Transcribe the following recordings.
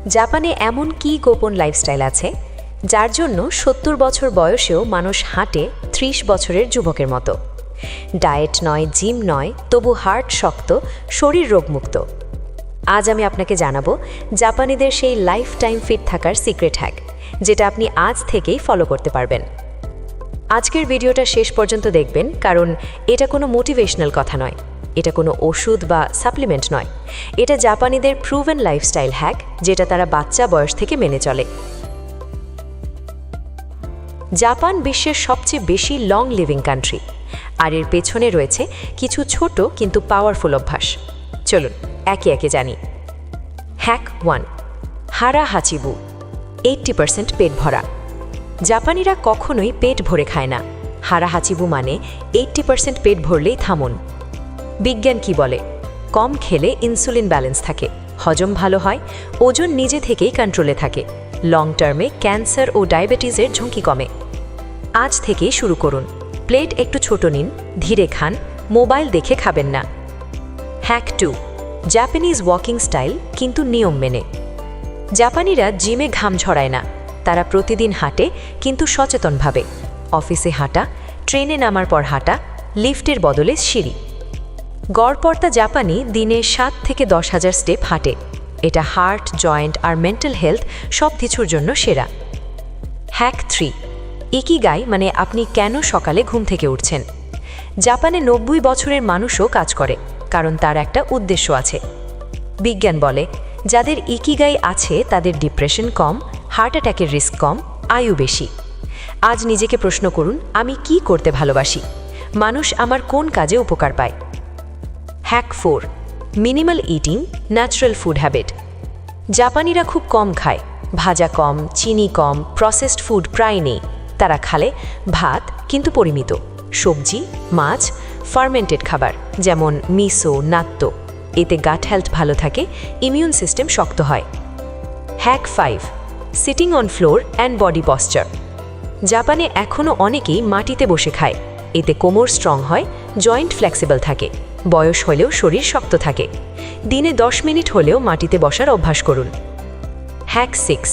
জাপানে এমন কী গোপন লাইফস্টাইল আছে যার জন্য ৭০ বছর বয়সেও মানুষ হাঁটে ৩০ বছরের যুবকের মতো? ডায়েট নয়, জিম নয়, তবু হার্ট শক্ত, শরীর রোগমুক্ত। আজ আমি আপনাকে জানাবো জাপানিদের সেই লাইফ টাইম ফিট থাকার সিক্রেট হ্যাক, যেটা আপনি আজ থেকেই ফলো করতে পারবেন। আজকের ভিডিওটা শেষ পর্যন্ত দেখবেন, কারণ এটা কোনো মোটিভেশনাল কথা নয়, এটা কোনো ওষুধ বা সাপ্লিমেন্ট নয়। এটা জাপানিদের প্রুভেন লাইফস্টাইল হ্যাক, যেটা তারা বাচ্চা বয়স থেকে মেনে চলে। জাপান বিশ্বের সবচেয়ে বেশি লং লিভিং কান্ট্রি, আর এর পেছনে রয়েছে কিছু ছোট কিন্তু পাওয়ারফুল অভ্যাস। চলুন একে একে জানি। হ্যাক 1, হারা হাচিবু, 80% পেট ভরা। জাপানিরা কখনোই পেট ভরে খায় না। হারা হাচিবু মানে 80% পেট ভরলেই থামুন। বিজ্ঞান কি বলে? কম খেলে ইনসুলিন ব্যালেন্স থাকে, হজম ভালো হয়, ওজন নিজে থেকেই কন্ট্রোলে থাকে, লং টার্মে ক্যান্সার ও ডায়াবেটিসের ঝুঁকি কমে। আজ থেকেই শুরু করুন। প্লেট একটু ছোট নিন, ধীরে খান, মোবাইল দেখে খাবেন না। হ্যাক 2, জাপানিজ ওয়াকিং স্টাইল, কিন্তু নিয়ম মেনে। জাপানিরা জিমে ঘাম ঝরায় না, তারা প্রতিদিন হাঁটে, কিন্তু সচেতনভাবে। অফিসে হাঁটা, ট্রেনে নামার পর হাঁটা, লিফটের বদলে সিঁড়ি। গড়পড়তা জাপানি দিনে 7 থেকে 10,000 স্টেপ হাঁটে। এটা হার্ট, জয়েন্ট আর মেন্টাল হেলথ সব কিছুর জন্য সেরা। হ্যাক 3, ইকিগাই মানে আপনি কেন সকালে ঘুম থেকে উঠছেন। জাপানে 90 বছরের মানুষও কাজ করে, কারণ তার একটা উদ্দেশ্য আছে। বিজ্ঞান বলে যাদের ইকিগাই আছে তাদের ডিপ্রেশন কম, হার্ট অ্যাটাকের রিস্ক কম, আয়ু বেশি। আজ নিজেকে প্রশ্ন করুন, আমি কি করতে ভালোবাসি? মানুষ আমার কোন কাজে উপকার পায়? Hack 4, minimal eating, natural food habit. জাপানিরা খুব কম খায়, ভাজা কম, চিনি কম, প্রসেসড ফুড প্রায় নেই। তারা খালে ভাত, কিন্তু পরিমিত, সবজি, মাছ, ফার্মেন্টেড খাবার যেমন মিসো, নাত্তো। এতে গাট হেলথ ভালো থাকে, ইমিউন সিস্টেম শক্ত হয়। Hack 5, sitting on floor and body posture. জাপানে এখনও অনেকেই মাটিতে বসে খায়, এতে কোমর স্ট্রং হয়, জয়েন্ট ফ্লেক্সিবল থাকে, বয়স হলেও শরীর শক্ত থাকে। দিনে 10 মিনিট হলেও মাটিতে বসার অভ্যাস করুন। Hack 6,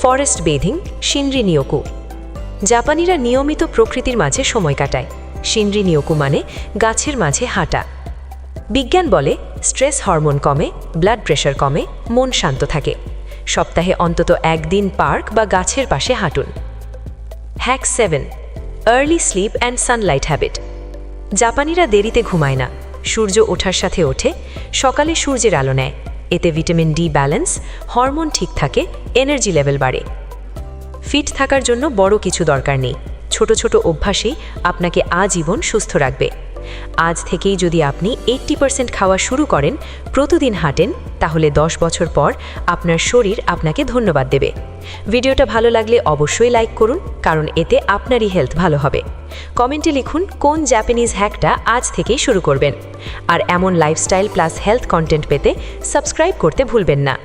forest বেথিং, শিনরি নিয়োকু। জাপানিরা নিয়মিত প্রকৃতির মাঝে সময় কাটায়। শিনরি নিয়োকু মানে গাছের মাঝে হাঁটা। বিজ্ঞান বলে স্ট্রেস হরমোন কমে, ব্লাড প্রেশার কমে, মন শান্ত থাকে। সপ্তাহে অন্তত একদিন পার্ক বা গাছের পাশে হাঁটুন। Hack 7, early sleep and sunlight habit. জাপানিরা দেরিতে ঘুমায় না, সূর্য ওঠার সাথে ওঠে, সকালে সূর্যের আলো নেয়। এতে ভিটামিন ডি ব্যালেন্স, হরমোন ঠিক থাকে, এনার্জি লেভেল বাড়ে। ফিট থাকার জন্য বড় কিছু দরকার নেই, ছোট ছোট অভ্যাসই আপনাকে আজীবন সুস্থ রাখবে। আজ থেকেই যদি আপনি 80% খাওয়া শুরু করেন, প্রতিদিন হাঁটেন, তাহলে 10 বছর পর আপনার শরীর আপনাকে ধন্যবাদ দেবে। ভিডিওটা ভালো লাগলে অবশ্যই লাইক করুন, কারণ এতে আপনারই হেলথ ভালো হবে। কমেন্টে লিখুন কোন জাপানিজ হ্যাকটা আজ থেকেই শুরু করবেন। আর এমন লাইফস্টাইল প্লাস হেলথ কন্টেন্ট পেতে সাবস্ক্রাইব করতে ভুলবেন না।